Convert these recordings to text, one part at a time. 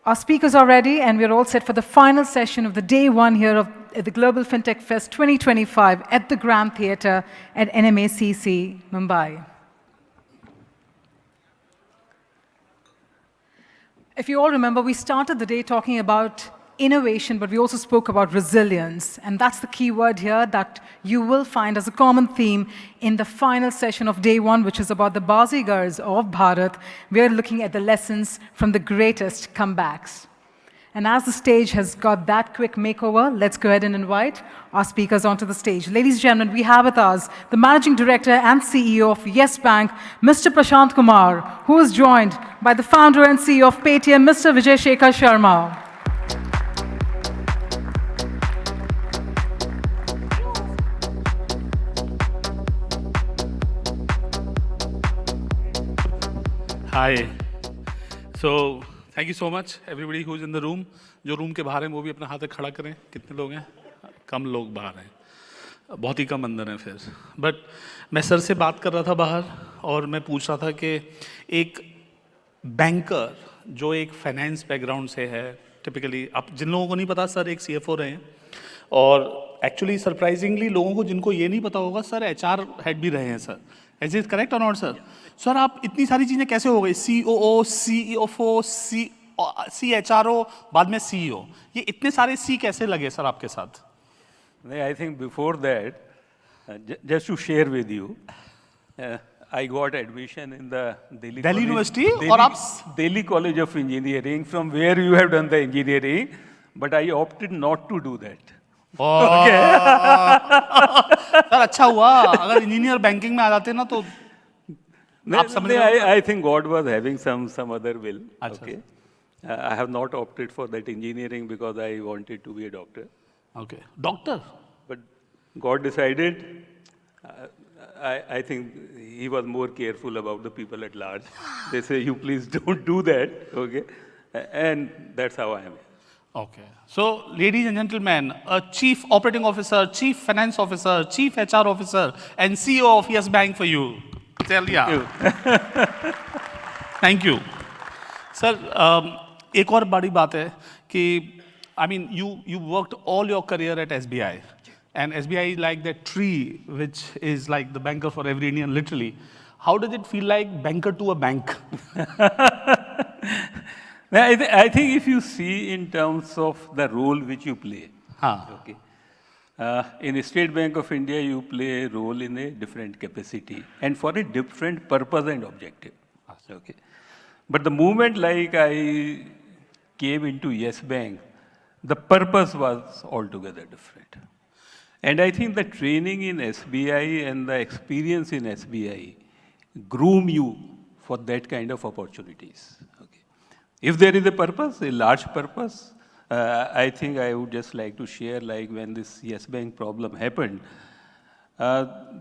Our speakers are ready, and we're all set for the final session of the day one here of the Global FinTech Fest 2025 at the Grand Theatre at NMACC, Mumbai. If you all remember, we started the day talking about innovation, but we also spoke about resilience. And that's the key word here that you will find as a common theme in the final session of day one, which is about the Bazigars of Bharat. We're looking at the lessons from the greatest comebacks. And as the stage has got that quick makeover, let's go ahead and invite our speakers onto the stage. Ladies and gentlemen, we have with us the Managing Director and CEO of Yes Bank, Mr. Prashant Kumar, who is joined by the founder and CEO of Paytm, Mr. Vijay Shekhar Sharma. Hi. So, thank you so much, everybody who's in the room. जो room के बाहर हैं वो भी अपना हाथ खड़ा करें. कितने लोग हैं? कम लोग बाहर हैं. बहुत ही कम अंदर हैं फिर. बट मैं सर से बात कर रहा था बाहर और मैं पूछ रहा था कि एक बैंकर जो एक फाइनेंस बैकग्राउंड से है, टिपिकली अब जिन लोगों को नहीं पता, सर एक सीएफओ रहे हैं और एक्चुअली सरप्राइजिंगली लोगों को जिनको ये नहीं पता होगा, सर एचआर हेड भी रहे हैं सर. इज इट करेक्ट और नॉट सर? सर आप इतनी सारी चीज़ें कैसे हो गई? सीओओ, सीईओ, सीएचआरओ, बाद में सीईओ, ये इतने सारे सी कैसे लगे सर आपके साथ? I think before that, just to share with you, I got admission in the Delhi University और आप Delhi College of Engineering, from where you have done the engineering, but I opted not to do that. Sir अच्छा हुआ, अगर engineer banking में आ जाते ना तो आप समझ रहे. I think God was having some other will. Okay. I have not opted for that engineering because I wanted to be a doctor. Okay. Doctor? But God decided, I think he was more careful about the people at large. They say, you please don't do that, okay? And that's how I am. Okay. So, ladies and gentlemen, a chief operating officer, chief finance officer, chief HR officer, and CEO of Yes Bank for you. Tell ya. Thank you. Sir, एक और बड़ी बात है कि I mean, you worked all your career at SBI, and SBI is like that tree, which is like the banker for every Indian, literally. How does it feel like banker to a bank? I think if you see in terms of the role which you play, okay. In State Bank of India, you play a role in a different capacity and for a different purpose and objective. Okay. But the moment like I came into Yes Bank, the purpose was altogether different. And I think the training in SBI and the experience in SBI groom you for that kind of opportunities. Okay. If there is a purpose, a large purpose, I think I would just like to share, like when this Yes Bank problem happened,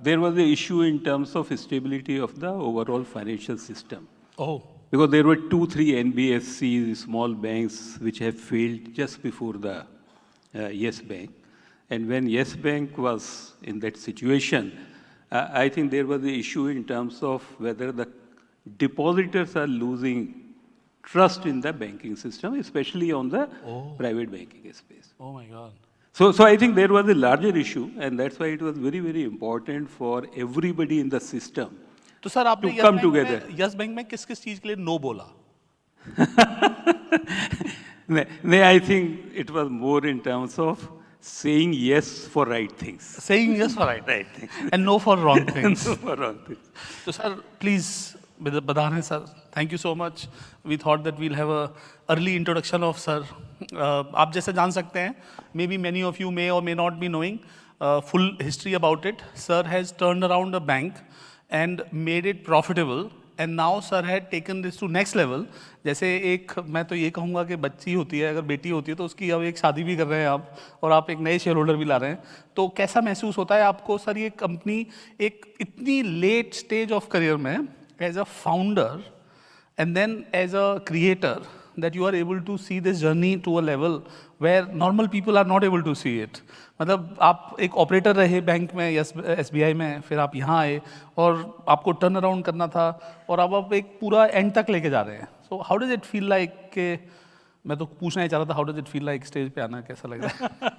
there was the issue in terms of stability of the overall financial system. Oh. Because there were 2-3 NBFCs, small banks, which have failed just before the Yes Bank. And when Yes Bank was in that situation, I think there was the issue in terms of whether the depositors are losing trust in the banking system, especially on the private banking space. Oh my God. So I think there was a larger issue, and that's why it was very, very important for everybody in the system. तो sir आपने yes bank में किस चीज के लिए no बोला? I think it was more in terms of saying yes for right things. Saying yes for right things. And no for wrong things. No for wrong things. So sir, please, Badhan sir, thank you so much. We thought that we'll have a early introduction of sir. आप जैसे जान सकते हैं, maybe many of you may or may not be knowing full history about it. Sir has turned around a bank and made it profitable, and now sir had taken this to next level. जैसे एक मैं तो ये कहूँगा कि बच्ची होती है, अगर बेटी होती है तो उसकी अब एक शादी भी कर रहे हैं आप, और आप एक नए शेयर होल्डर भी ला रहे हैं, तो कैसा महसूस होता है आपको सर ये कंपनी एक इतनी लेट स्टेज ऑफ करियर में as a founder and then as a creator that you are able to see this journey to a level where normal people are not able to see it. मतलब आप एक operator रहे bank में या SBI में, फिर आप यहाँ आए और आपको टर्न अराउंड करना था और अब आप एक पूरा एंड तक लेके जा रहे हैं. So how does it feel like कि मैं तो पूछना ही चाह रहा था, how does it feel like stage पे आना, कैसा लग रहा है?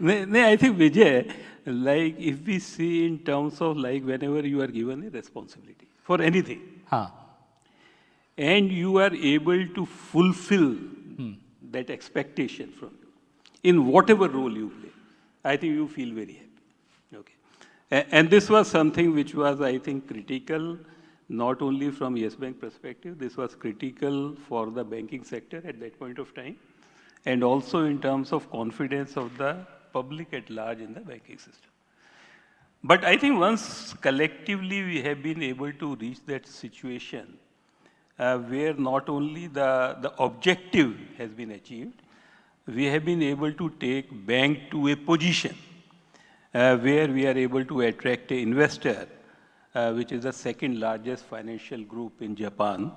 No, I think Vijay, like if we see in terms of like whenever you are given a responsibility for anything, हाँ, and you are able to fulfill that expectation from you in whatever role you play, I think you feel very happy. Okay, and this was something which was, I think, critical. Not only from Yes Bank perspective, this was critical for the banking sector at that point of time, and also in terms of confidence of the public at large in the banking system. But I think once collectively we have been able to reach that situation where not only the objective has been achieved, we have been able to take bank to a position where we are able to attract an investor, which is the second largest financial group in Japan,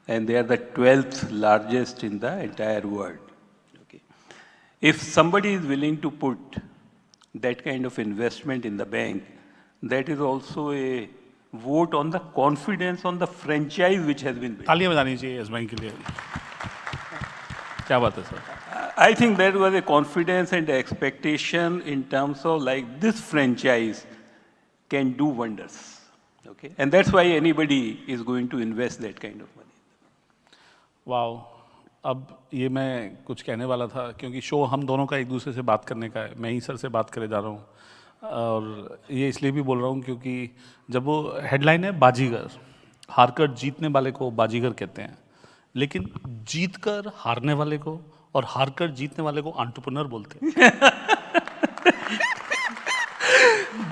and they are the 12th largest in the entire world. Okay. If somebody is willing to put that kind of investment in the bank, that is also a vote on the confidence on the franchise which has been built. तालियां बजानी चाहिए इस bank के लिए. क्या बात है sir? I think that was a confidence and expectation in terms of like this franchise can do wonders. Okay, and that's why anybody is going to invest that kind of money. Wow, अब ये मैं कुछ कहने वाला था क्योंकि show हम दोनों का एक दूसरे से बात करने का है. मैं ही सर से बात करे जा रहा हूँ और ये इसलिए भी बोल रहा हूँ क्योंकि जब वो हेडलाइन है बाजीगर, हारकर जीतने वाले को बाजीगर कहते हैं, लेकिन जीतकर हारने वाले को और हारकर जीतने वाले को एंटरप्रेन्योर बोलते हैं.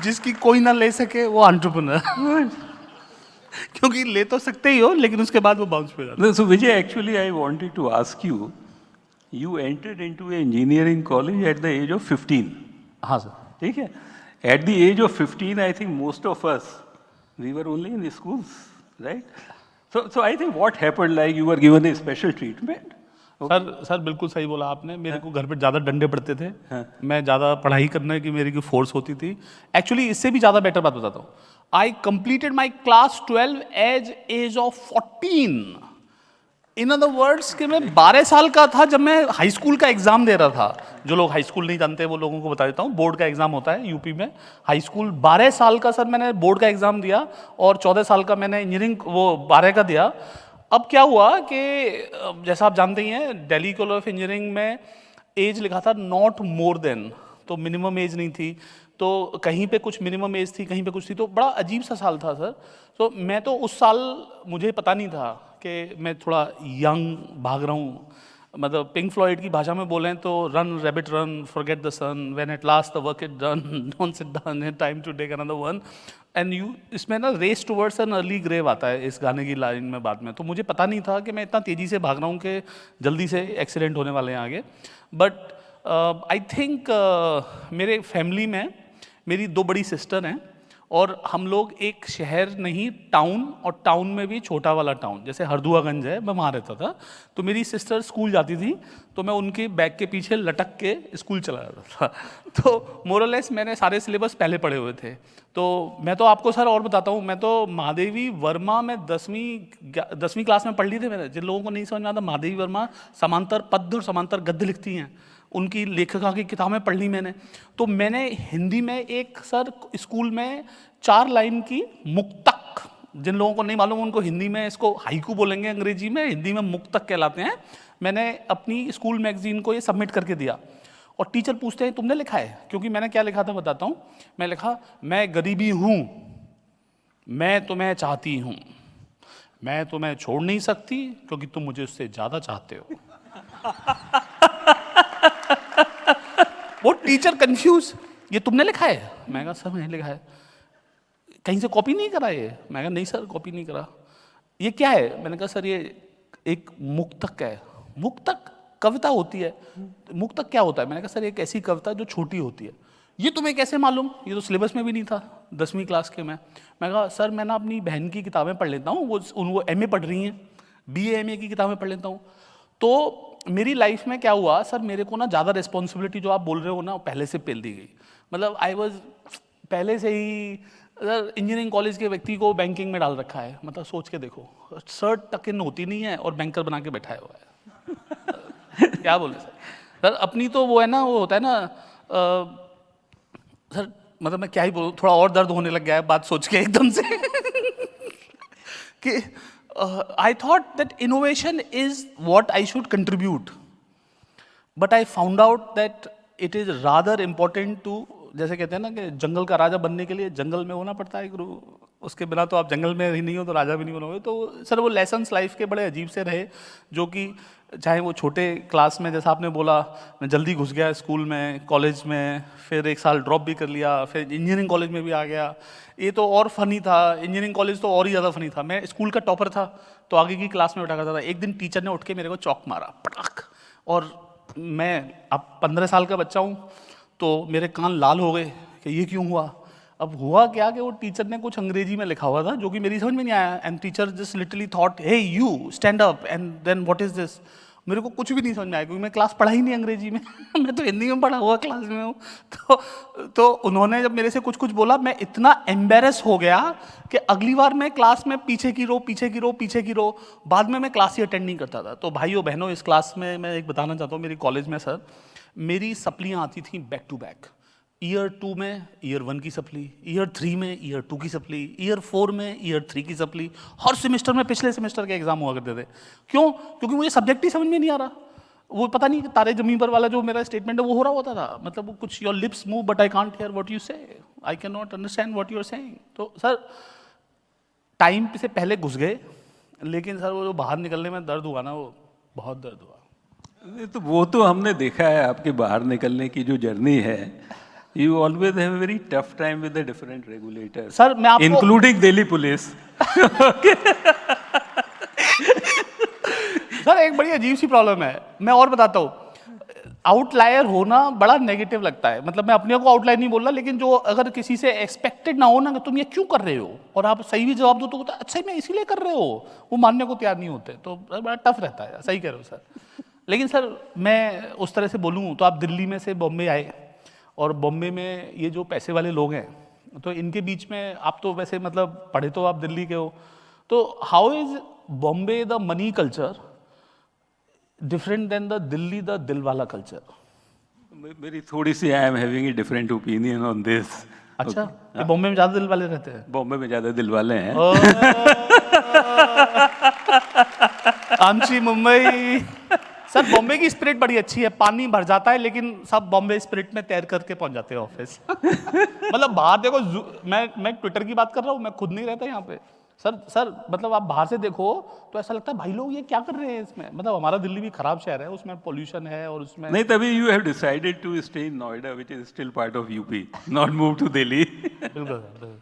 जिसकी कोई ना ले सके वो एंटरप्रेन्योर. क्योंकि ले तो सकते ही हो लेकिन उसके बाद वो बाउंस पे जाता है. So Vijay, actually I wanted to ask you, you entered into an engineering college at the age of 15. हाँ सर. ठीक है? At the age of 15, I think most of us, we were only in the schools, right? So I think what happened, like you were given a special treatment. Sir बिल्कुल सही बोला आपने. मेरे को घर पे ज़्यादा डंडे पड़ते थे. मैं ज़्यादा पढ़ाई करने की मेरी की फोर्स होती थी. एक्चुअली इससे भी ज़्यादा बेटर बात बताता हूँ. I completed my class 12 as of 14. In other words कि मैं 12 साल का था जब मैं हाई स्कूल का एग्ज़ाम दे रहा था. जो लोग हाई स्कूल नहीं जानते वो लोगों को बता देता हूँ. बोर्ड का एग्ज़ाम होता है यूपी में. हाई स्कूल 12 साल का सर मैंने बोर्ड का एग्ज़ाम दिया और 14 साल का मैंने इंजीनियरिंग वो 12 का दिया. अब क्या हुआ कि जैसा आप जानते ही हैं दिल्ली कॉलेज ऑफ इंजीनियरिंग में एज लिखा था नॉट मोर देन, तो मिनिमम एज नहीं थी. तो कहीं पे कुछ मिनिमम एज थी, कहीं पे कुछ थी. तो बड़ा अजीब सा साल था सर. तो मैं तो उस साल मुझे पता नहीं था कि मैं थोड़ा यंग भाग रहा हूँ. मतलब पिंक फ्लॉयड की भाषा में बोलें तो run rabbit run forget the sun when at last the work is done don't sit down time to take another one. And you इसमें ना race towards an early grave आता है इस गाने की लाइन में बाद में. तो मुझे पता नहीं था कि मैं इतना तेज़ी से भाग रहा हूँ कि जल्दी से एक्सीडेंट होने वाले हैं आगे. बट आई थिंक मेरे फैमिली में मेरी 2 बड़ी सिस्टर हैं और हम लोग एक शहर नहीं टाउन, और टाउन में भी छोटा वाला टाउन जैसे हरदुआगंज है, मैं वहाँ रहता था. तो मेरी सिस्टर स्कूल जाती थी तो मैं उनके बैग के पीछे लटक के स्कूल चला जाता था. तो मोरलेस मैंने सारे सिलेबस पहले पढ़े हुए थे. तो मैं तो आपको सर और बताता हूँ, मैं तो महादेवी वर्मा में 10वीं क्लास में पढ़ ली थी. मैंने जिन लोगों को नहीं समझ में आता, महादेवी वर्मा समांतर पद्य और समांतर गद्य लिखती हैं, उनकी लेखिका की किताबें पढ़ ली मैंने. तो मैंने हिंदी में एक सर स्कूल में 4 लाइन की मुक्तक, जिन लोगों को नहीं मालूम उनको हिंदी में इसको हाइकू बोलेंगे, अंग्रेजी में, हिंदी में मुक्तक कहलाते हैं. मैंने अपनी स्कूल मैगजीन को ये सबमिट करके दिया और टीचर पूछते हैं तुमने लिखा है? क्योंकि मैंने क्या लिखा था बताता हूँ. मैं लिखा, मैं गरीबी हूँ, मैं तुम्हें चाहती हूँ, मैं तुम्हें छोड़ नहीं सकती क्योंकि तुम मुझे उससे ज़्यादा चाहते हो. वो टीचर कंफ्यूज, ये तुमने लिखा है? मैं कहा सर मैंने लिखा है. कहीं से कॉपी नहीं करा ये? मैं कहा नहीं सर कॉपी नहीं करा. ये क्या है? मैंने कहा सर ये एक मुक्तक है. मुक्तक कविता होती है. मुक्तक क्या होता है? मैंने कहा सर एक ऐसी कविता जो छोटी होती है. ये तुम्हें कैसे मालूम? ये तो सिलेबस में भी नहीं था 10वीं क्लास के में. मैं कहा सर मैं ना अपनी बहन की किताबें पढ़ लेता हूँ, वो MA पढ़ रही हैं, BA MA की किताबें पढ़ लेता हूँ. तो मेरी लाइफ में क्या हुआ सर, मेरे को ना ज़्यादा रिस्पॉन्सिबिलिटी जो आप बोल रहे हो ना पहले से पेल दी गई. मतलब आई वॉज पहले से ही सर इंजीनियरिंग कॉलेज के व्यक्ति को बैंकिंग में डाल रखा है. मतलब सोच के देखो, शर्ट टक इन होती नहीं है और बैंकर बना के बैठाया हुआ क्या बोले सर अपनी तो वो है ना, वो होता है ना सर, मतलब मैं क्या ही बोलूँ, थोड़ा और दर्द होने लग गया है बात सोच के एकदम से कि I thought that innovation is what I should contribute, but I found out that it is rather important to, जैसे कहते हैं ना कि जंगल का राजा बनने के लिए जंगल में होना पड़ता है गुरु, उसके बिना तो आप जंगल में ही नहीं हो तो राजा भी नहीं बनोगे। तो सर वो लेसन्स लाइफ के बड़े अजीब से रहे, जो कि चाहे वो छोटे क्लास में, जैसा आपने बोला, मैं जल्दी घुस गया स्कूल में, कॉलेज में, फिर 1 साल ड्रॉप भी कर लिया, फिर इंजीनियरिंग कॉलेज में भी आ गया। ये तो और फनी था, इंजीनियरिंग कॉलेज तो और ही ज़्यादा फनी था। मैं स्कूल का टॉपर था तो आगे की क्लास में बैठा करता था। एक दिन टीचर ने उठ के मेरे को चौक मारा, पटाख, और मैं अब 15 साल का बच्चा हूँ तो मेरे कान लाल हो गए कि ये क्यों हुआ। अब हुआ क्या कि वो टीचर ने कुछ अंग्रेजी में लिखा हुआ था जो कि मेरी समझ में नहीं आया, and teacher just literally thought hey you stand up, and then what is this. मेरे को कुछ भी नहीं समझ में आया क्योंकि मैं क्लास पढ़ा ही नहीं अंग्रेजी में मैं तो हिंदी में पढ़ा हुआ क्लास में हूँ। तो उन्होंने जब मेरे से कुछ कुछ बोला, मैं इतना एम्बेरस हो गया कि अगली बार मैं क्लास में पीछे की रो पीछे की रो पीछे की रो, बाद में मैं क्लास ही अटेंड नहीं करता था। तो भाइयों बहनों, इस क्लास में मैं एक बताना चाहता हूँ, मेरी कॉलेज में सर मेरी सप्लियाँ आती थी बैक टू बैक। ईयर 2 में ईयर 1 की सप्ली, ईयर 3 में ईयर 2 की सप्ली, ईयर 4 में ईयर 3 की सप्ली। हर सेमेस्टर में पिछले सेमेस्टर के एग्जाम हुआ करते थे। क्यों? क्योंकि मुझे सब्जेक्ट ही समझ में नहीं आ रहा। वो पता नहीं तारे जमीन पर वाला जो मेरा स्टेटमेंट है वो हो रहा होता था, मतलब वो कुछ your lips move but I can't hear what you say, I can not understand what you are saying. तो सर टाइम से पहले घुस गए, लेकिन सर वो जो बाहर निकलने में दर्द हुआ ना, वो बहुत दर्द हुआ। नहीं तो वो तो हमने देखा है आपके बाहर निकलने की जो जर्नी है। You always have very tough time with the different regulators, sir मैं आपको इंक्लूडिंग दिल्ली पुलिस। सर एक बड़ी अजीब सी प्रॉब्लम है, मैं और बताता हूँ। आउटलायर होना बड़ा नेगेटिव लगता है, मतलब मैं अपने को आउटलायर नहीं बोल रहा, लेकिन जो अगर किसी से एक्सपेक्टेड ना हो ना कि तुम ये क्यों कर रहे हो, और आप सही भी जवाब दो तो अच्छा मैं इसीलिए कर रहे हो, वो मानने को तैयार नहीं होते, तो बड़ा टफ रहता है। सही कह रहे हो सर। लेकिन सर मैं उस तरह से बोलूँ तो आप दिल्ली में से बॉम्बे आए, और बॉम्बे में ये जो पैसे वाले लोग हैं, तो इनके बीच में आप तो वैसे मतलब पढ़े तो आप दिल्ली के हो, तो how is Bombay the money culture different than the Delhi the दिल वाला कल्चर? मेरी थोड़ी सी I am having a different opinion on this. अच्छा, ये बॉम्बे में ज्यादा दिल वाले रहते हैं? बॉम्बे में ज्यादा दिल वाले हैं। आमची मुंबई। सर बॉम्बे की स्पिरिट बड़ी अच्छी है, पानी भर जाता है लेकिन सब बॉम्बे स्पिरिट में तैर करके पहुंच जाते हैं ऑफिस। मतलब बाहर देखो, मैं ट्विटर की बात कर रहा हूँ, मैं खुद नहीं रहता यहाँ पे। सर मतलब आप बाहर से देखो तो ऐसा लगता है भाई लोग ये क्या कर रहे हैं इसमें। मतलब हमारा दिल्ली भी खराब शहर है, उसमें पोल्यूशन है और उसमें नहीं, तभी you have decided to stay in Noida which is still part of UP, not move to Delhi. बिल्कुल सर।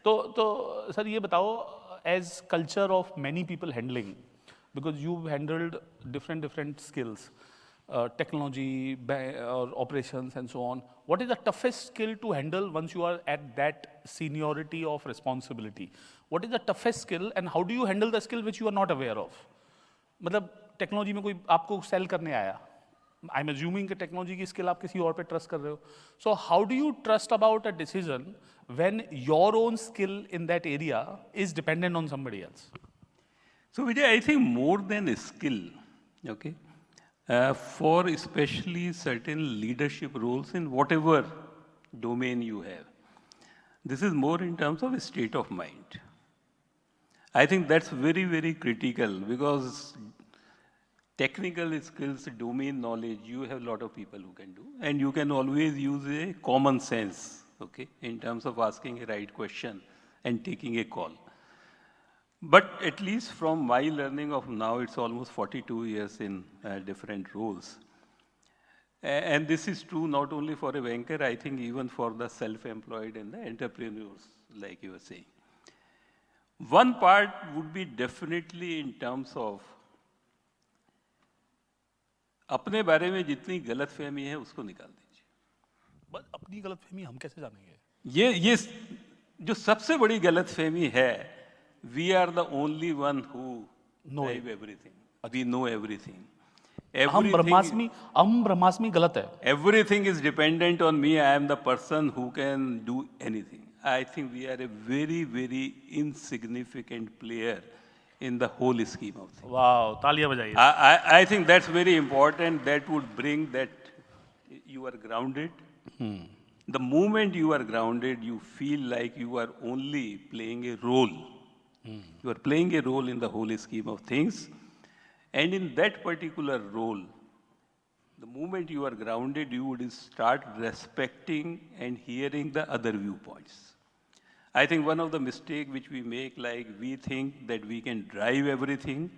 तो सर ये बताओ, as culture of many people handling, because you've handled different skills, technology or operations and so on. What is the toughest skill to handle once you are at that seniority of responsibility? What is the toughest skill and how do you handle the skill which you are not aware of? मतलब technology में कोई आपको cell करने आया, I am assuming कि technology की skill आप किसी और पे ट्रस्ट कर रहे हो, so how do you trust about a decision when your own skill in that area is dependent on somebody else? So Vijay, I think more than a skill, okay, for especially certain leadership roles in whatever domain you have, this is more in terms of a state of mind. I think that's very critical because technical skills, domain knowledge, you have a lot of people who can do, and you can always use a common sense, okay, in terms of asking a right question and taking a call. But at least from my learning of now, it's almost 42 years in different roles. And this is true not only for a banker, I think even for the self-employed and the entrepreneurs, like you were saying. One part would be definitely in terms of अपने बारे में जितनी गलतफहमी है उसको निकाल दीजिए। बस अपनी गलतफहमी हम कैसे जानेंगे? ये जो सबसे बड़ी गलतफहमी है, we are the only one who know everything. We know everything. हम ब्रह्मास्मि गलत है। Everything is dependent on me. I am the person who can do anything. I think we are a very insignificant player in the whole scheme of things. वाह, तालियां बजाइए. I think that's very important. That would bring that you are grounded. The moment you are grounded, you feel like you are only playing a role. You are playing a role in the whole scheme of things. And in that particular role, the moment you are grounded, you would start respecting and hearing the other viewpoints. I think one of the mistakes which we make, like we think that we can drive everything,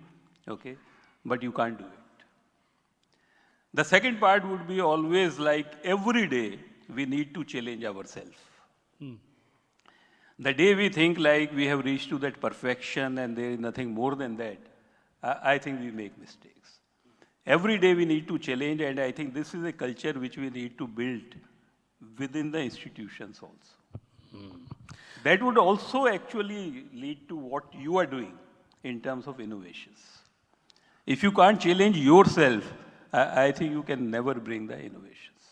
okay, but you can't do it. The second part would be always like every day we need to challenge ourselves. The day we think like we have reached to that perfection and there is nothing more than that, I think we make mistakes. Every day we need to challenge, and I think this is a culture which we need to build within the institutions also. That would also actually lead to what you are doing in terms of innovations. If you can't challenge yourself, I think you can never bring the innovations.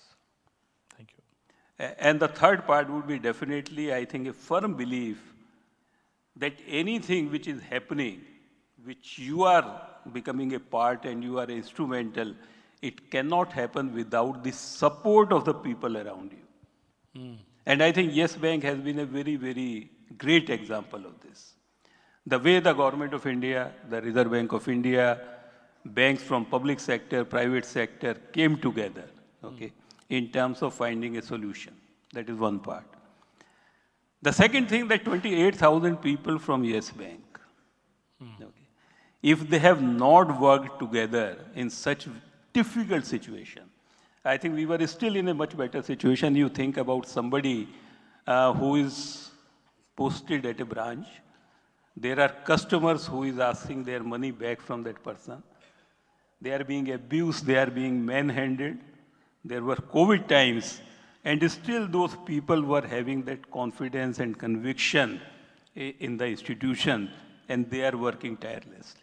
Thank you. And the third part would be definitely, I think, a firm belief that anything which is happening, which you are becoming a part and you are instrumental, it cannot happen without the support of the people around you. And I think Yes Bank has been a very, very great example of this. The way the Government of India, the Reserve Bank of India, banks from public sector, private sector came together, okay, in terms of finding a solution. That is one part. The second thing, that 28,000 people from Yes Bank, okay, if they have not worked together in such difficult situation, I think we were still in a much better situation. You think about somebody who is posted at a branch. There are customers who is asking their money back from that person. They are being abused. They are being manhandled. There were COVID times, and still those people were having that confidence and conviction in the institution, and they are working tirelessly.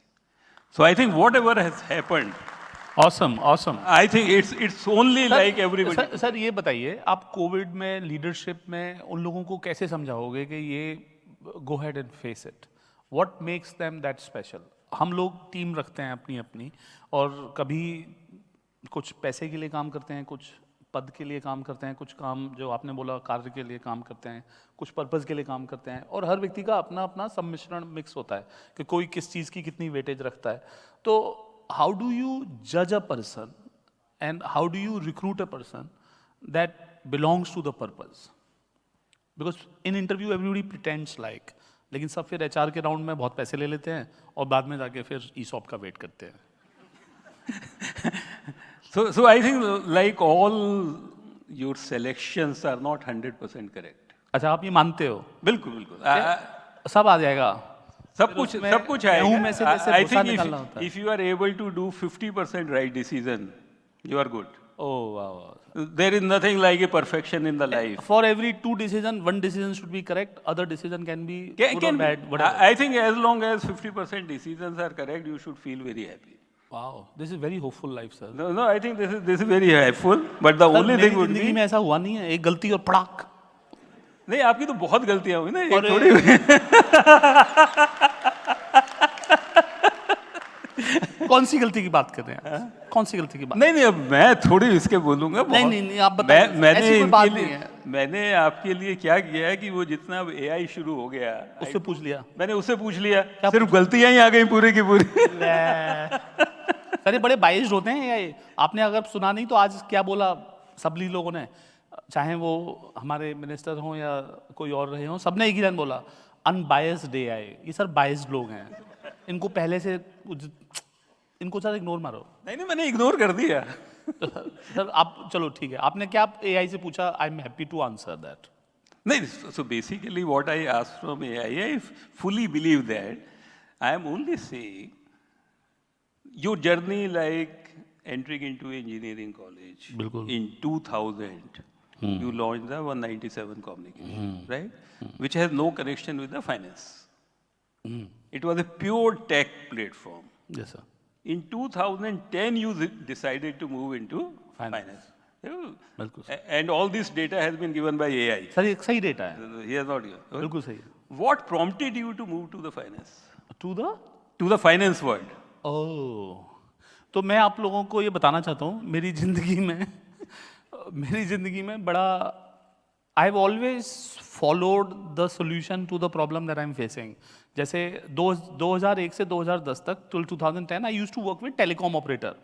So I think whatever has happened, Awesome, awesome. I think it's only like everybody. Sir ये बताइए, आप Covid में leadership में उन लोगों को कैसे समझाओगे कि ये go ahead and face it? What makes them that special? हम लोग टीम रखते हैं अपनी अपनी, और कभी कुछ पैसे के लिए काम करते हैं, कुछ पद के लिए काम करते हैं, कुछ काम जो आपने बोला कार्य के लिए काम करते हैं, कुछ पर्पस के लिए काम करते हैं, और हर व्यक्ति का अपना अपना सम्मिश्रण मिक्स होता है कि कोई किस चीज़ की कितनी वेटेज रखता है. तो how do you judge a person and how do you recruit a person that belongs to the purpose? Because in interview everybody pretends like, लेकिन सब फिर HR के राउंड में बहुत पैसे ले लेते हैं और बाद में जाके फिर ESOP का वेट करते हैं. So I think like all your selections are not 100% correct. अच्छा, आप ये मानते हो? बिल्कुल बिल्कुल. सब आ जाएगा. सब कुछ आएगा. में से जैसे I भूसा think निकालना होता है. if you are able to do 50% right decision, you are good. Oh wow. There is nothing like a perfection in the life. For every 2 decisions, 1 decision should be correct, other decision can be good or bad, whatever. I think as long as 50% decisions are correct, you should feel very happy. Wow, this is very hopeful life, sir. No, I think this is very helpful. But the only thing would जिंदगी be, में ऐसा हुआ नहीं है, एक गलती और पड़ाक. नहीं, आपकी तो बहुत गलतियां हुई ना, एक और थोड़ी हुई. कौन सी गलती की बात कर रहे हैं? कौन सी गलती की बात? नहीं, अब मैं थोड़ी इसके बोलूंगा. नहीं, आप बताइए. मैंने आपके लिए क्या किया है कि वो जितना अब AI शुरू हो गया, उससे पूछ लिया. मैंने उससे पूछ लिया, सिर्फ गलतियां ही आ गई पूरी की पूरी. सर ये बड़े बाइस्ड होते हैं ये. आपने अगर सुना नहीं तो आज क्या बोला सबली लोगों ने, चाहे वो हमारे मिनिस्टर हों या कोई और रहे हों, सबने एक ही लाइन बोला, अनबायस्ड AI. ये सर बायस्ड लोग हैं, इनको पहले से इनको सर इग्नोर मारो. नहीं, मैंने इग्नोर कर दिया. सर आप चलो ठीक है, आपने क्या AI से पूछा? I am happy to answer that. नहीं, so basically what I asked from AI, I fully believe that. I am only saying your journey like entering into engineering college. बिल्कुल. In 2000, you launched the 197 communication, right? Which has no connection with the finance. It was a pure tech platform. Yes, sir. In 2010, you decided to move into Finance. बिल्कुल. And all this data has been given by AI. Sir ये सही data है. He has not given. बिल्कुल सही है. What prompted you to move to the finance? To the to the finance world. ओह, तो मैं आप लोगों को ये बताना चाहता हूँ, मेरी ज़िंदगी में बड़ा I have always followed the solution to the problem that I am facing. जैसे 2001 से 2010 तक till 2010 I used to work with telecom operator.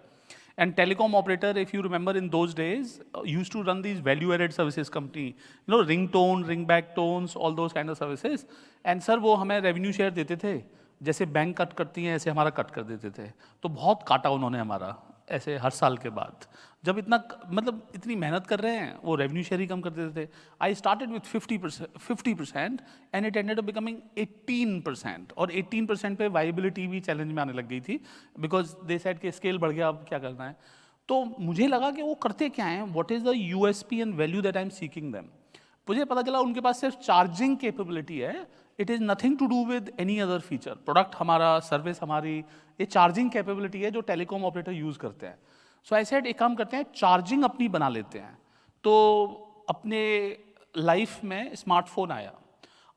And telecom operator, if you remember in those days, used to run these value-added services company, you know, ringtone, ringback tones, all those kind of services. And sir, वो हमें revenue share देते थे, जैसे bank cut करती हैं ऐसे हमारा cut कर देते थे. तो बहुत काटा उन्होंने हमारा ऐसे हर साल के बाद. जब इतनी मेहनत कर रहे हैं, वो रेवेन्यू शेयर ही कम कर देते थे. I started with 50% and it ended up becoming 18%. और 18% पे वाइबिलिटी भी चैलेंज में आने लग गई थी, बिकॉज दे सेड कि स्केल बढ़ गया, अब क्या करना है. तो मुझे लगा कि वो करते क्या हैं, what is the USP and value that I am seeking them. मुझे पता चला उनके पास सिर्फ चार्जिंग कैपेबिलिटी है. It is nothing to do with any other feature. Product हमारा, सर्विस हमारी, ये चार्जिंग कैपेबिलिटी है जो टेलीकॉम ऑपरेटर यूज़ करते हैं. सो आई सेड एक काम करते हैं, चार्जिंग अपनी बना लेते हैं. तो अपने लाइफ में स्मार्टफोन आया.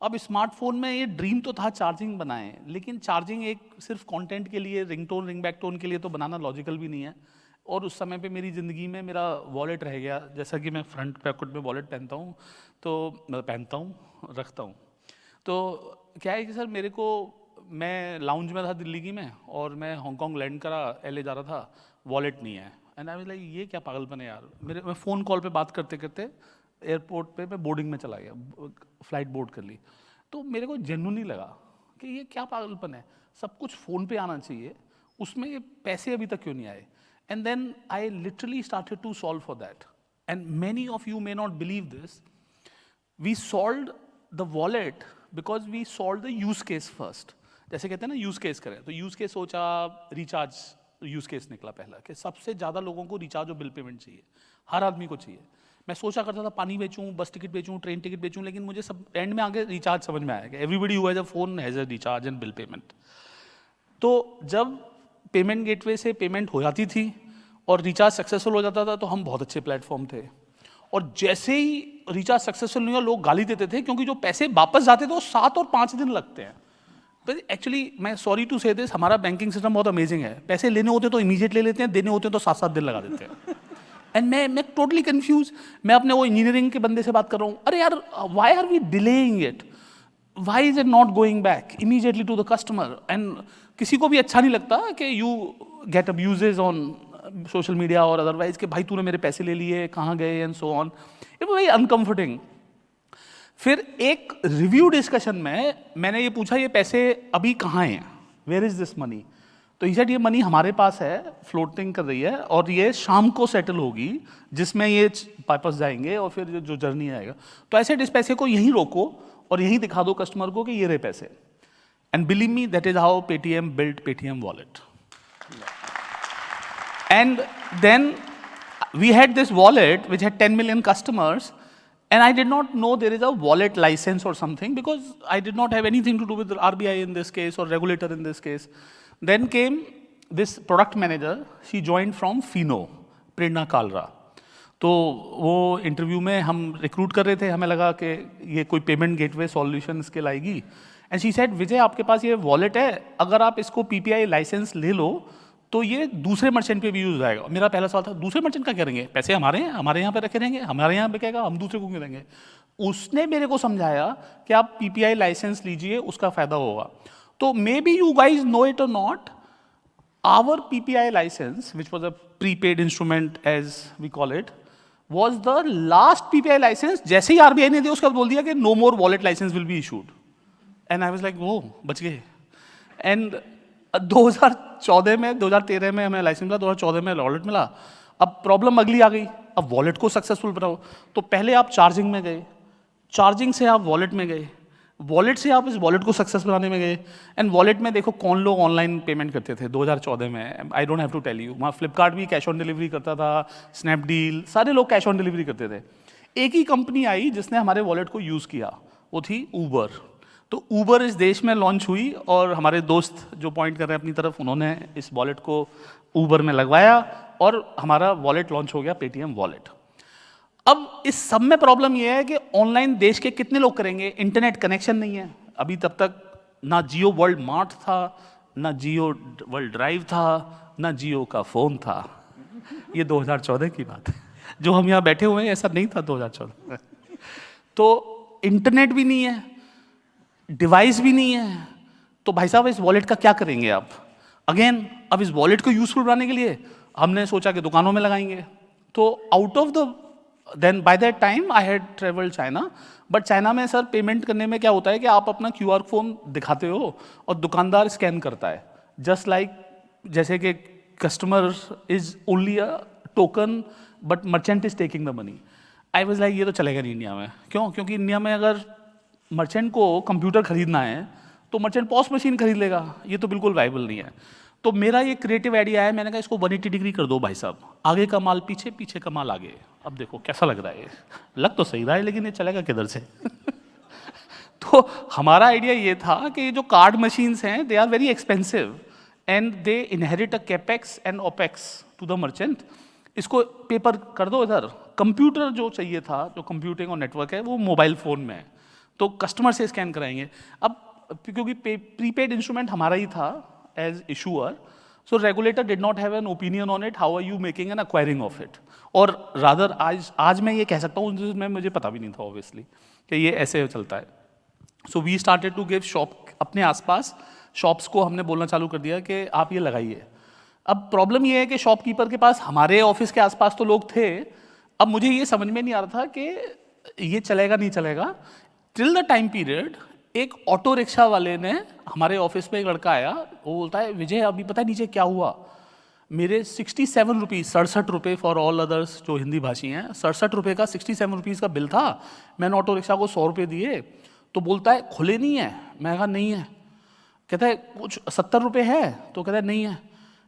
अब स्मार्टफोन में ये ड्रीम तो था चार्जिंग बनाएं, लेकिन चार्जिंग एक सिर्फ कंटेंट के लिए, रिंगटोन, रिंगबैक टोन के लिए तो बनाना लॉजिकल भी नहीं है. और उस समय पे मेरी ज़िंदगी में मेरा वॉलेट रह गया. जैसा कि मैं फ्रंट पैकेट में वॉलेट पहनता हूँ, रखता हूँ. तो क्या है कि सर मेरे को, मैं लाउंज में था दिल्ली की में, और मैं हांगकांग लैंड करा, LA जा रहा था, वॉलेट नहीं है. एंड आई वाज लाइक ये क्या पागलपन है यार. मैं फ़ोन कॉल पे बात करते करते एयरपोर्ट पे मैं बोर्डिंग में चला गया, फ्लाइट बोर्ड कर ली. तो मेरे को जेन्युइनली लगा कि ये क्या पागलपन है, सब कुछ फ़ोन पे आना चाहिए, उसमें ये पैसे अभी तक क्यों नहीं आए. And then I literally started to solve for that. And many of you may not believe this, we solved the wallet because we solved the use case first. जैसे कहते हैं ना यूज़ केस करें, तो यूज़ केस सोचा, recharge use case निकला पहला, कि सबसे ज़्यादा लोगों को रिचार्ज और बिल पेमेंट चाहिए, हर आदमी को चाहिए. मैं सोचा करता था पानी बेचूं, बस टिकट बेचूं, ट्रेन टिकट बेचूं, लेकिन मुझे सब एंड में आगे रिचार्ज समझ में आया कि everybody who has a phone has a recharge and bill payment. तो जब पेमेंट गेटवे से पेमेंट हो जाती थी और रिचार्ज सक्सेसफुल हो जाता था, तो हम बहुत अच्छे प्लेटफॉर्म थे. और जैसे ही रिचार्ज सक्सेसफुल नहीं हुआ, लोग गाली देते थे, क्योंकि जो पैसे वापस जाते थे वो 7 और 5 दिन लगते हैं. पर एक्चुअली मैं सॉरी टू से दिस, हमारा बैंकिंग सिस्टम बहुत अमेजिंग है. पैसे लेने होते तो इमीडिएट ले लेते हैं, देने होते तो 7-7 दिन लगा देते हैं. एंड मैं टोटली कंफ्यूज. मैं अपने वो इंजीनियरिंग के बंदे से बात कर रहा हूँ, अरे यार why are we delaying it, why is it not going back immediately to the customer. And किसी को भी अच्छा नहीं लगता कि you get abuses on social media और अदरवाइज कि भाई तूने मेरे पैसे ले लिए, कहाँ गए, and so on. It was very uncomforting. फिर एक रिव्यू डिस्कशन में मैंने ये पूछा, ये पैसे अभी कहाँ हैं, वेयर इज दिस मनी. तो ही सेड ये मनी हमारे पास है, फ्लोटिंग कर रही है, और ये शाम को सेटल होगी, जिसमें ये वापस जाएंगे और फिर जो जर्नी आएगा. तो ऐसे इस पैसे को यहीं रोको और यहीं दिखा दो कस्टमर को कि ये रहे पैसे. And believe me, that is how Paytm built Paytm wallet. And then we had this wallet which had 10 million customers, and I did not know there is a wallet license or something, because I did not have anything to do with the RBI in this case or regulator in this case. Then came this product manager, she joined from Fino, Prerna Kalra. तो वो interview में हम recruit कर रहे थे, हमें लगा कि ये कोई पेमेंट गेटवे सॉल्यूशन इसके लाएगी. एंड शी सेड, विजय आपके पास ये वॉलेट है, अगर आप इसको PPI लाइसेंस ले लो तो ये दूसरे मर्चेंट पे भी यूज हो जाएगा. मेरा पहला सवाल था, दूसरे मर्चेंट का करेंगे, पैसे हमारे हैं, हमारे यहाँ पे रखे रहेंगे, हमारे यहाँ बिकेगा, हम दूसरे को क्यों देंगे. उसने मेरे को समझाया कि आप PPI लाइसेंस लीजिए, उसका फायदा होगा. तो maybe you guys know it और not, our PPI licence which was a prepaid instrument as we call it, was the last PPI licence. जैसे ही RBI ने दिया, उसके बाद बोल दिया कि no more wallet licence will be issued. And I was like, वो बच गए. एंड 2014 में, 2013 में हमें लाइसेंस मिला, 2014 में वॉलेट मिला. अब प्रॉब्लम अगली आ गई, अब वॉलेट को सक्सेसफुल बनाओ. तो पहले आप चार्जिंग में गए, चार्जिंग से आप वॉलेट में गए, वॉलेट से आप इस वॉलेट को सक्सेस बनाने में गए. एंड वॉलेट में देखो कौन लोग ऑनलाइन पेमेंट करते थे 2014 में. I don't have to tell you, वहाँ फ्लिपकार्ट भी कैश ऑन डिलीवरी करता था, स्नैपडील, सारे लोग कैश ऑन डिलीवरी करते थे. एक ही कंपनी आई जिसने हमारे वॉलेट को यूज़ किया, वो थी ऊबर. तो ऊबर इस देश में लॉन्च हुई, और हमारे दोस्त जो पॉइंट कर रहे हैं अपनी तरफ, उन्होंने इस वॉलेट को ऊबर में लगवाया, और हमारा वॉलेट लॉन्च हो गया, पेटीएम वॉलेट. अब इस सब में प्रॉब्लम यह है कि ऑनलाइन देश के कितने लोग करेंगे, इंटरनेट कनेक्शन नहीं है. अभी तब तक ना जियो वर्ल्ड मार्ट था, ना जियो वर्ल्ड ड्राइव था, ना जियो का फ़ोन था। ये 2014 की बात है। जो हम यहाँ बैठे हुए हैं ऐसा नहीं था 2014 में। तो इंटरनेट भी नहीं है, डिवाइस भी नहीं है, तो भाई साहब इस वॉलेट का क्या करेंगे आप? अगेन अब इस वॉलेट को यूजफुल बनाने के लिए हमने सोचा कि दुकानों में लगाएंगे। तो out of the then by that time I had travelled China, but China में सर पेमेंट करने में क्या होता है कि आप अपना QR फोन दिखाते हो और दुकानदार स्कैन करता है, जस्ट लाइक जैसे कि customer is only a token but merchant is taking the money. I was like ये तो चलेगा नहीं इंडिया में। क्यों? क्योंकि इंडिया में अगर मर्चेंट को कंप्यूटर खरीदना है तो मर्चेंट पॉस मशीन खरीद लेगा, ये तो बिल्कुल वाइबल नहीं है। तो मेरा ये क्रिएटिव आइडिया है, मैंने कहा इसको 180 डिग्री कर दो भाई साहब, आगे का माल पीछे, पीछे का माल आगे। अब देखो कैसा लग रहा है, ये लग तो सही रहा है लेकिन ये चलेगा किधर से? तो हमारा आइडिया ये था कि जो कार्ड मशीन्स हैं they are very expensive and they inherit a capex and opex to the merchant. इसको पेपर कर दो इधर। कंप्यूटर जो चाहिए था, जो कंप्यूटिंग और नेटवर्क है, वो मोबाइल फ़ोन में है, तो कस्टमर से स्कैन कराएंगे। अब क्योंकि प्रीपेड इंस्ट्रूमेंट हमारा ही था as issuer, so regulator did not have an opinion on it, how are you making an acquiring of it. और रादर आज मैं ये कह सकता हूँ, जिसमें मुझे पता भी नहीं था ऑब्वियसली कि ये ऐसे चलता है। So we started to give shop, अपने आसपास शॉप्स को हमने बोलना चालू कर दिया कि आप ये लगाइए। अब प्रॉब्लम ये है कि शॉपकीपर के पास, हमारे ऑफिस के आसपास तो लोग थे, अब मुझे ये समझ में नहीं आ रहा था कि ये चलेगा नहीं चलेगा। टिल द टाइम पीरियड एक ऑटो रिक्शा वाले ने, हमारे ऑफिस में एक लड़का आया, वो बोलता है विजय अभी पता है नीचे क्या हुआ, मेरे 67 रुपीज़, 67 रुपये फॉर ऑल अदर्स जो हिंदी भाषी हैं, 67 रुपये का 67 रुपीज़ का बिल था, मैंने ऑटो रिक्शा को 100 रुपये दिए। तो बोलता है खुले नहीं है, मैं कहा नहीं है। कहता है कुछ 70 रुपये है, तो कहता है नहीं है।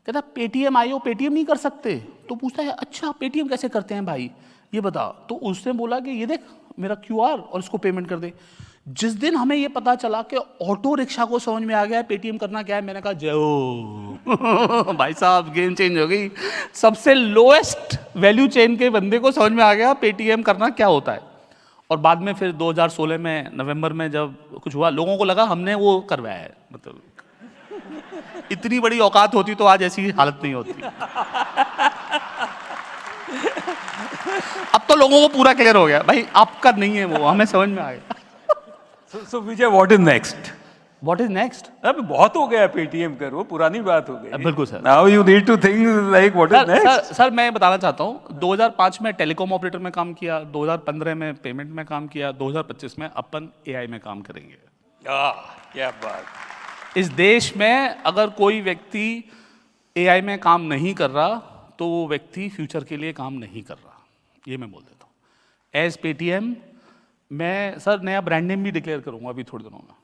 कहता है पेटीएम आयो, पेटीएम नहीं कर सकते? तो पूछता है अच्छा पेटीएम कैसे करते हैं भाई ये बता। तो उसने बोला कि ये देख मेरा QR और इसको पेमेंट कर दे। जिस दिन हमें ये पता चला कि ऑटो रिक्शा को समझ में आ गया पेटीएम करना क्या है, मैंने कहा जय हो भाई साहब गेम चेंज हो गई। सबसे लोएस्ट वैल्यू चेन के बंदे को समझ में आ गया पेटीएम करना क्या होता है। और बाद में फिर 2016 में नवंबर में जब कुछ हुआ, लोगों को लगा हमने वो करवाया है, मतलब इतनी बड़ी औकात होती तो आज ऐसी हालत नहीं होती। अब तो लोगों को पूरा क्लियर हो गया भाई आपका नहीं है वो, हमें समझ में आ गया। So Vijay, what is next? What is next? अब बहुत हो गया पेटीएम करो, पुरानी बात हो गई। बिल्कुल sir. Now you need to think like what is next? Sir मैं बताना चाहता हूँ 2005 में टेलीकॉम ऑपरेटर में काम किया, 2015 में पेमेंट में काम किया, 2025 में अपन AI में काम करेंगे। क्या बात। इस देश में अगर कोई व्यक्ति AI में काम नहीं कर रहा तो वो व्यक्ति फ्यूचर के लिए काम नहीं कर रहा, ये मैं बोल देता हूँ। एज पेटीएम मैं सर नया ब्रांड नेम भी डिक्लेयर करूँगा अभी थोड़े दिनों में,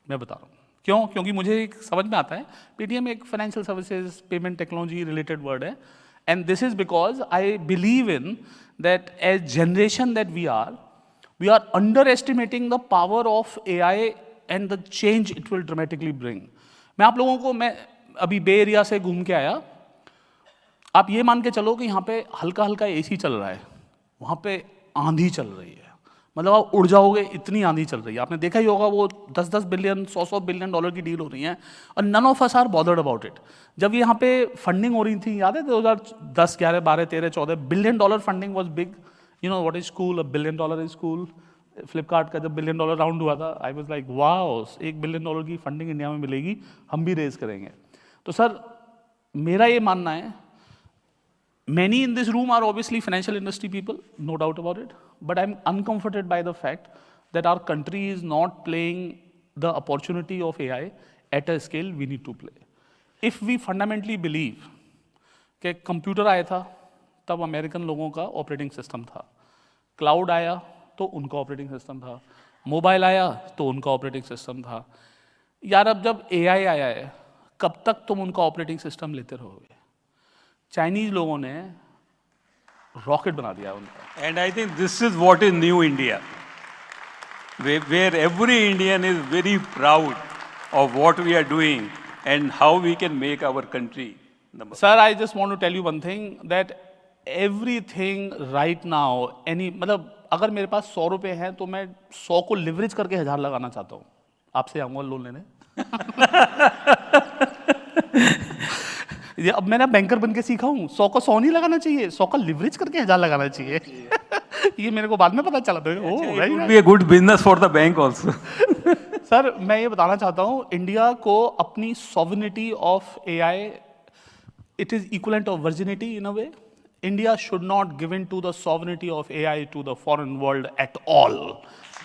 मैं बता रहा हूँ क्यों। क्योंकि मुझे एक समझ में आता है पेटीएम एक financial services payment technology related word है, and this is because I believe in that age generation that we are underestimating the power of AI and the change it will dramatically bring. मैं आप लोगों को, मैं अभी बे area से घूम के आया, आप ये मान के चलो कि यहाँ पे हल्का हल्का AC चल रहा है, वहाँ पे आंधी चल रही है, मतलब आप उड़ जाओगे इतनी आंधी चल रही है। आपने देखा ही होगा वो 10-10 बिलियन 100-100 बिलियन डॉलर की डील हो रही है और none of us are bothered about it. जब यहाँ पे फंडिंग हो रही थी, याद है 2010, 11, 12, 13, 14 billion dollar funding was big. You know what is cool, $1 billion is cool. Flipkart का जब $1 बिलियन राउंड हुआ था, आई वाज लाइक वाओ, $1 बिलियन की फंडिंग इंडिया में मिलेगी, हम भी रेज करेंगे। तो सर मेरा ये मानना है, many in this room are obviously financial industry people, no doubt about it, but I'm uncomforted by the fact that our country is not playing the opportunity of AI at a scale we need to play. If we fundamentally believe कि computer आया था तब American लोगों का operating system था, cloud आया तो उनका ऑपरेटिंग सिस्टम था, मोबाइल आया तो उनका ऑपरेटिंग सिस्टम था, यार अब जब AI आया है कब तक तुम उनका ऑपरेटिंग सिस्टम लेते रहोगे? चाइनीज लोगों ने रॉकेट बना दिया उनका। And I think this is what is new India, where every Indian is very proud of what we are doing and how we can make our country. Sir I just want to tell you one thing that everything right now, मतलब अगर मेरे पास 100 रुपये हैं तो मैं 100 को leverage करके 1000 लगाना चाहता हूँ। आपसे आऊँगा लोन लेने ये अब मैंने बैंकर बन के सीखा हूँ, 100 को 100 नहीं लगाना चाहिए, 100 का लिवरेज करके 1000 लगाना चाहिए। ये मेरे को बाद में पता चला। It would be a good business for the bank also. Sir मैं ये बताना चाहता हूँ, इंडिया को अपनी sovereignty of AI, it is equivalent of virginity in a way. India should not give in to the sovereignty of AI to the foreign world at all.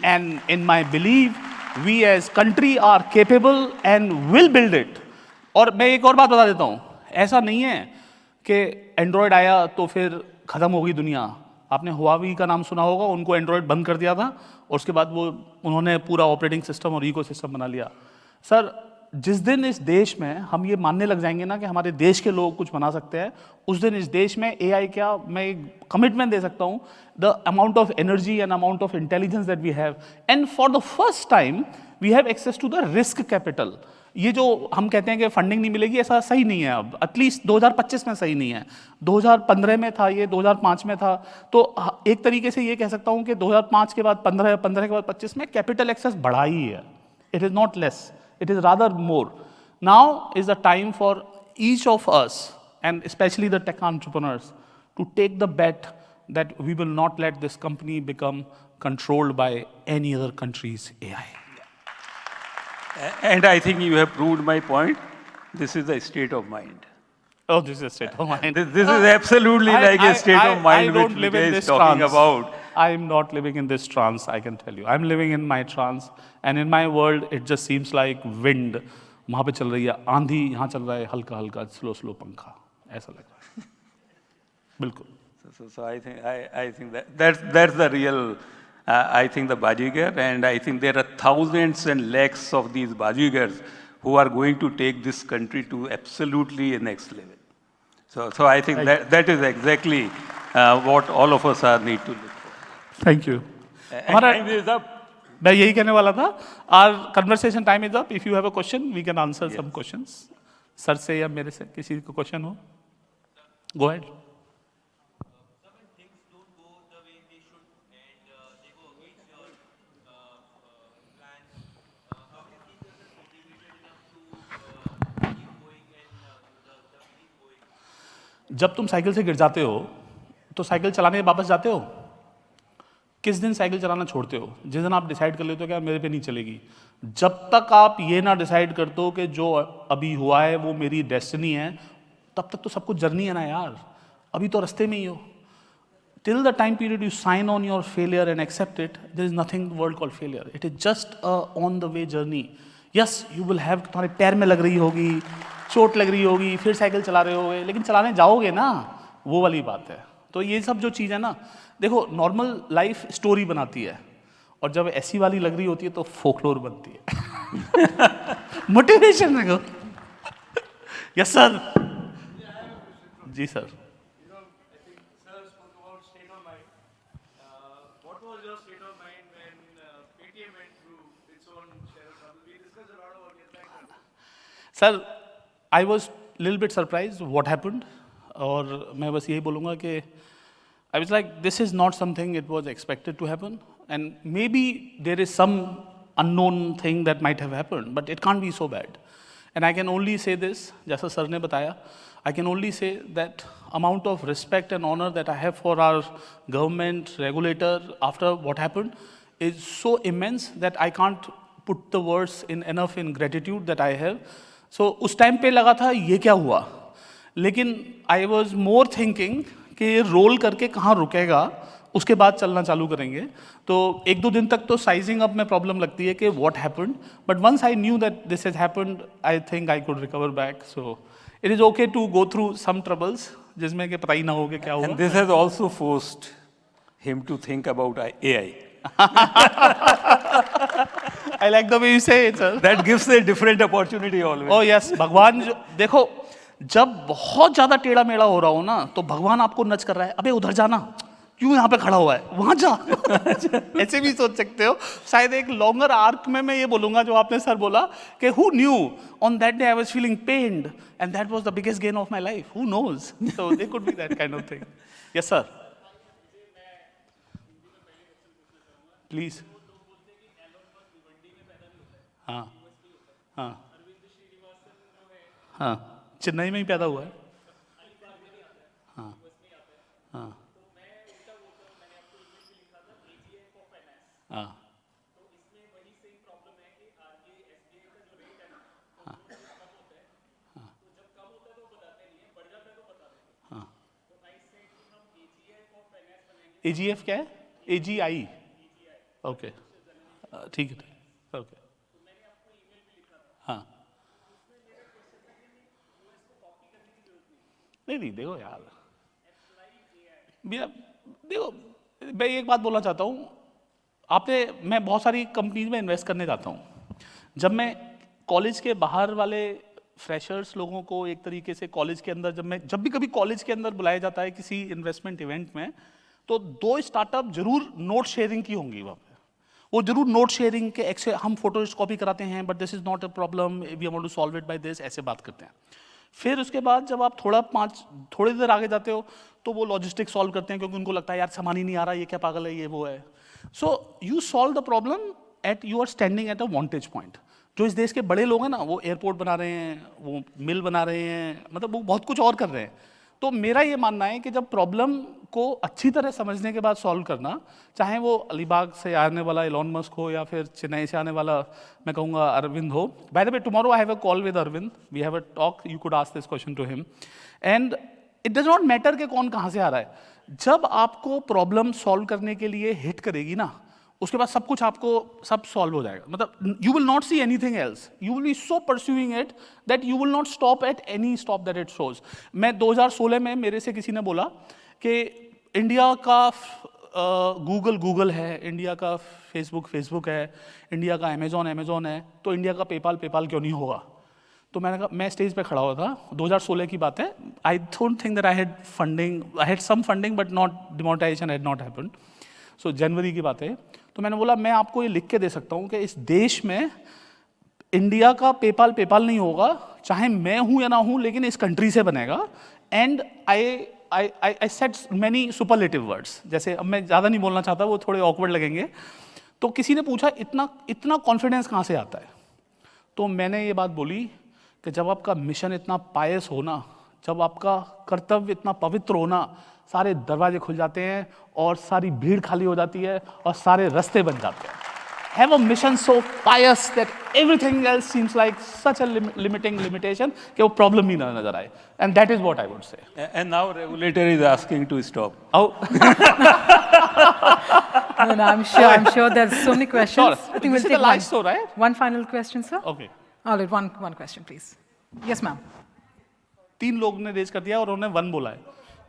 And in my belief, we as country are capable and will build it. और मैं एक और बात बता देता हूँ, ऐसा नहीं है कि एंड्रॉयड आया तो फिर खत्म हो गई दुनिया। आपने हुआवी का नाम सुना होगा, उनको एंड्रॉयड बंद कर दिया था और उसके बाद वो उन्होंने पूरा ऑपरेटिंग सिस्टम और इकोसिस्टम बना लिया। सर जिस दिन इस देश में हम ये मानने लग जाएंगे ना कि हमारे देश के लोग कुछ बना सकते हैं, उस दिन इस देश में एआई क्या, मैं एक कमिटमेंट दे सकता हूँ, the amount of energy and amount of intelligence that we have, and for the first time we have access to the risk capital. ये जो हम कहते हैं कि फंडिंग नहीं मिलेगी, ऐसा सही नहीं है अब, एटलीस्ट 2025 में सही नहीं है, 2015 में था ये, 2005 में था। तो एक तरीके से ये कह सकता हूँ कि 2005 के बाद 15, 15 के बाद 25 में कैपिटल एक्सेस बढ़ा ही है, it is not less, it is rather more. Now is the time for each of us, and especially the tech entrepreneurs, to take the bet that we will not let this company become controlled by any other country's AI. And I think you have proved my point. This is the state of mind. Oh, this is a state of mind. This is absolutely like a state of mind I don't which live Vijay in is this talking trance. about. I'm not living in this trance, I can tell you. I'm living in my trance, and in my world, it just seems like wind. वहाँ पे चल रही है आंधी, यहाँ चल रहा है हल्का हल्का स्लो स्लो पंखा, ऐसा लग रहा है। बिल्कुल। So I think that's the real. I think the Bajigar, and I think there are thousands and lakhs of these Bajigars who are going to take this country to absolutely a next level. So I think that is exactly what all of us are need to look for. Thank you. हमारा time is up. मैं यही कहने वाला था। Our conversation time is up. If you have a question, we can answer some questions. Sir से या मेरे से किसी को क्वेश्चन हो, go ahead. जब तुम साइकिल से गिर जाते हो तो साइकिल चलाने वापस जाते हो? किस दिन साइकिल चलाना छोड़ते हो? जिस दिन आप डिसाइड कर लेते हो कि मेरे पे नहीं चलेगी। जब तक आप ये ना डिसाइड करते हो कि जो अभी हुआ है वो मेरी डेस्टिनी है, तब तक तो सब कुछ जर्नी है ना यार, अभी तो रास्ते में ही हो। Till the time period you sign on your failure and accept it, there is nothing world called failure, it is just a on the way journey. Yes, you will have, तुम्हारे पैर में लग रही होगी, चोट लग रही होगी, फिर साइकिल चला रहे होगे, लेकिन चलाने जाओगे ना, वो वाली बात है। तो ये सब जो चीज़ है ना, देखो नॉर्मल लाइफ स्टोरी बनाती है, और जब ऐसी वाली लग रही होती है तो फोकलोर बनती है। मोटिवेशन है। Yes sir. जी sir. Sir I was little bit surprise what happened, और मैं बस यही बोलूँगा कि I was like this is not something it was expected to happen, and maybe there is some unknown thing that might have happened, but it can't be so bad. And I can only say this, जैसा sir ने बताया, I can only say that amount of respect and honor that I have for our government, regulator, after what happened is so immense that I can't put the words in enough in gratitude that I have. So उस time पे लगा था ये क्या हुआ, लेकिन I was more thinking कि ये रोल करके कहाँ रुकेगा, उसके बाद चलना चालू करेंगे। तो एक दो दिन तक तो साइजिंग अप में प्रॉब्लम लगती है कि what happened, but once I knew that this has happened, I think I could recover back. So it is okay to go through some troubles जिसमें कि पता ही ना हो कि क्या होगा। And this has also forced him to think about AI. I like the way you say it, sir. That gives a different opportunity always. Oh yes, भगवान जो देखो, जब बहुत ज्यादा टेढ़ा मेढ़ा हो रहा हो ना, तो भगवान आपको नच कर रहा है, अबे उधर जाना, क्यों यहाँ पे खड़ा हुआ है, वहां जा। ऐसे भी सोच सकते हो। शायद एक लॉन्गर आर्क में मैं ये बोलूंगा जो आपने सर बोला कि who knew on that day I was feeling pained and that was the biggest gain of my life. Who knows? So there could be that kind of thing. Yes sir. Please. हाँ हाँ हाँ, चेन्नई में ही पैदा हुआ है। AGF क्या है? AGI, okay, ठीक है, ओके, हाँ, नहीं देखो यार भैया, देखो मैं एक बात बोलना चाहता हूँ, मैं बहुत सारी कंपनीज में इन्वेस्ट करने जाता हूँ। जब मैं कॉलेज के बाहर वाले फ्रेशर्स लोगों को एक तरीके से कॉलेज के अंदर जब भी कभी कॉलेज के अंदर बुलाया जाता है किसी इन्वेस्टमेंट इवेंट में, तो 2 स्टार्टअप जरूर नोट शेयरिंग की होंगी वहाँ पे। वो जरूर नोट शेयरिंग के हम फोटो कॉपी कराते हैं, but this is not a problem, we want to solve it by this, ऐसे बात करते हैं। फिर उसके बाद जब आप थोड़ी देर आगे जाते हो तो वो लॉजिस्टिक सॉल्व करते हैं, क्योंकि उनको लगता है यार सामान ही नहीं आ रहा, ये क्या पागल है, ये वो है। So you solve the problem at you are standing at a vantage point. जो इस देश के बड़े लोग हैं ना, वो एयरपोर्ट बना रहे हैं, वो मिल बना रहे हैं, मतलब वो बहुत कुछ और कर रहे हैं। तो मेरा ये मानना है कि जब प्रॉब्लम को अच्छी तरह समझने के बाद सॉल्व करना, चाहे वो अलीबाग से आने वाला एलॉन मस्क हो या फिर चेन्नई से आने वाला मैं कहूँगा अरविंद हो। By the way tomorrow I have a call with Arvind, we have a talk, you could ask this question to him. And it does not matter कि कौन कहाँ से आ रहा है, जब आपको प्रॉब्लम सॉल्व करने के लिए हिट करेगी ना, उसके बाद सब कुछ आपको सब सॉल्व हो जाएगा। मतलब you will not see anything else, you will be so pursuing it that you will not stop at any stop that it shows. मैं 2016 में मेरे से किसी ने बोला कि इंडिया का गूगल है, इंडिया का फेसबुक है, इंडिया का अमेजोन है, तो इंडिया का पेपाल क्यों नहीं होगा। तो मैंने कहा, मैं स्टेज पे खड़ा हुआ था, 2016 की बात है, I don't think that I had some funding but not demonetization had not happened. So जनवरी की बात है। तो मैंने बोला मैं आपको ये लिख के दे सकता हूँ कि इस देश में इंडिया का पेपाल नहीं होगा, चाहे मैं हूँ या ना हूँ, लेकिन इस कंट्री से बनेगा। And I said many superlative words, जैसे अब मैं ज़्यादा नहीं बोलना चाहता, वो थोड़े ऑकवर्ड लगेंगे। तो किसी ने पूछा इतना कॉन्फिडेंस कहाँ से आता है। तो मैंने ये बात बोली कि जब आपका मिशन इतना पायस होना, जब आपका कर्तव्य इतना पवित्र होना, सारे दरवाजे खुल जाते हैं और सारी भीड़ खाली हो जाती है और सारे रास्ते बन जाते हैं। Have a mission so pious that everything else seems like such a limitation कि वो problem ही ना नजर आए। And that is what I would say. And now regulator is asking to stop. Oh. No, I'm sure there's so many questions. Sure. I think This we'll is the take last show, right? one final question, sir. Okay. All right, one question, please. Yes, ma'am. 3 लोग ने raise कर दिया और उन्होंने 1 बोला है,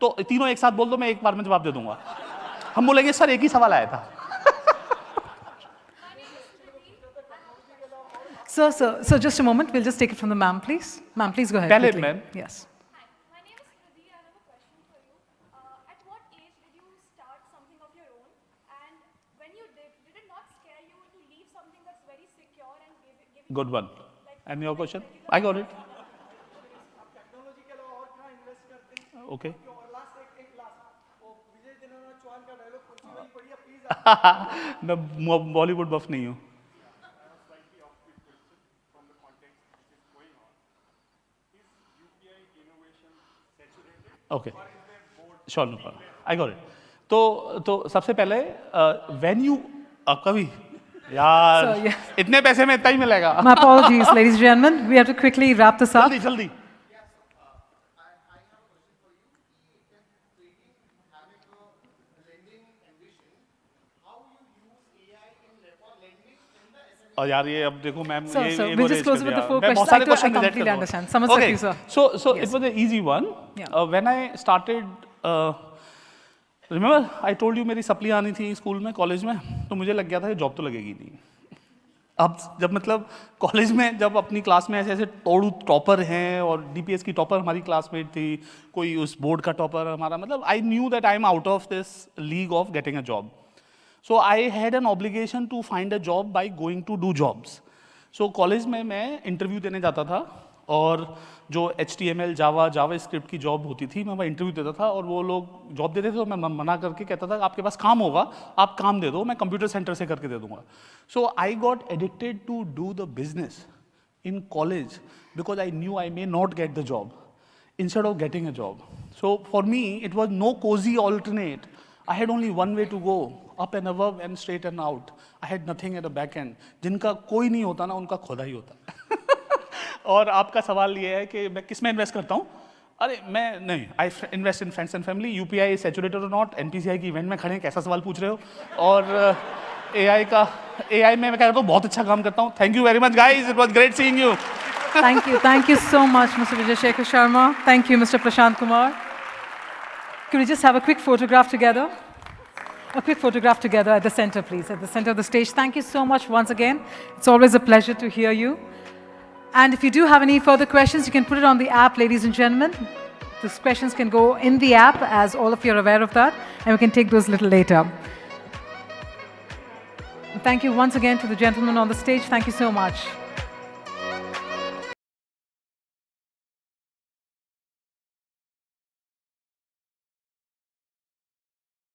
तो तीनों एक साथ बोल दो, मैं एक बार में जवाब दे दूंगा। हम बोलेंगे सर एक ही सवाल आया था। Sir, just a moment. We'll just take it from the ma'am, please. Ma'am, please go ahead. पहले quickly. ma'am. Yes. Hi, my name is Kriti. I have a question for you. At what age did you start something of your own? And when you did it not scare you to leave something that's very secure and give it Good one. And your question? I got it. Okay. मैं Bollywood buff नहीं हूँ। Okay, sure, no problem, I got it. तो सबसे पहले when you कभी यार So, yeah. इतने पैसे में इतना ही मिलेगा। My apologies, ladies and gentlemen. We have to quickly wrap this up. जल्दी और यार ये अब देखो ma'am, Sir, we'll just close with the 4 मैं बहुत questions. सारे I क्वेश्चन completely understand. समझ सकती हूँ, sir. So Yes. it was an easy one. Yeah. When I started, remember I told you मेरी सप्लियाँ आनी थी स्कूल में, कॉलेज में, तो मुझे लग गया था कि जॉब तो लगेगी नहीं। अब जब मतलब कॉलेज में जब अपनी क्लास में ऐसे तोड़ू टॉपर हैं, और डीपीएस की टॉपर हमारी क्लासमेट थी, कोई उस बोर्ड का टॉपर हमारा, मतलब I knew that I am out of this league of getting a job. So I had an obligation to find a job by going to do jobs. So college में मैं interview देने जाता था, और जो HTML JavaScript की job होती थी, मैं वह इंटरव्यू देता था, और वो लोग जॉब देते थे तो मैं मना करके कहता था आपके पास काम होगा, आप काम दे दो, मैं कंप्यूटर सेंटर से करके दे दूंगा। So I got addicted to do the business in college because I knew I may not get the job instead of getting a job. So for me, it was no cozy alternate. I had only one way to go, up and above and straight and out. I had nothing at the back end. जिनका कोई नहीं होता ना, उनका खुदा ही होता है। और आपका सवाल ये है कि मैं किस में इन्वेस्ट करता हूँ। अरे मैं नहीं, I invest in friends and family. UPI is saturated और नॉट. NPCI की इवेंट में खड़े हैं, कैसा सवाल पूछ रहे हो? और AI में मैं कह रहा हूँ बहुत अच्छा काम करता हूँ. Thank you very much guys, it was great seeing you. Thank you so much, Mr. Vijay Shekhar Sharma. Thank you, Mr. Prashant Kumar. Could we just have a quick photograph together? A quick photograph together at the center, please, at the center of the stage. Thank you so much once again. It's always a pleasure to hear you. And if you do have any further questions, you can put it on the app, ladies and gentlemen. Those questions can go in the app, as all of you are aware of that, and we can take those a little later. Thank you once again to the gentleman on the stage. Thank you so much.